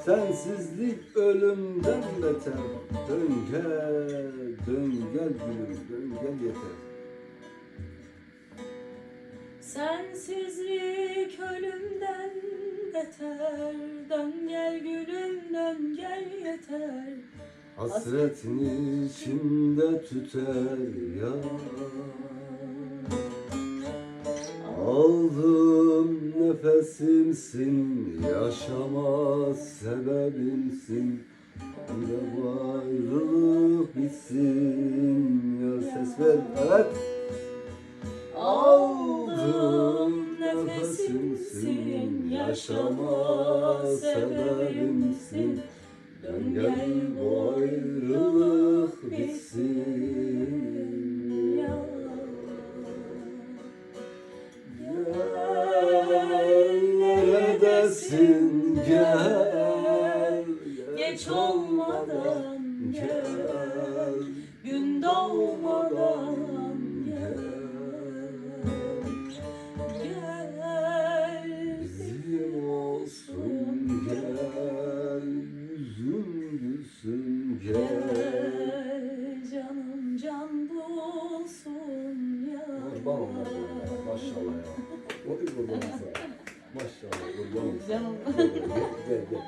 Sensizlik ölümden beter. Dön gel, dön gel gülüm, dön gel yeter. Sensizlik ölümden beter. Dön gel gülüm, dön gel yeter. Hasretin içimde tüter ya. Aldığım nefesimsin, yaşama sebebimsin. Bir de bu ayrılık bitsin ya. Ses ver, evet. Aldığım nefesimsin, yaşama sebebimsin. Dön gel bu ayrılık bitsin ya. Gel neredesin gel. Geç olmadan gel, gün doğmadan gel. Gel Bizim olsun gel. Yüzün gülsün gel. gel, canım can bulsun ya. Kurban olmaz ya. Maşallah ya. O kurban olsa. Maşallah kurban olsa. Canım. Gel gel.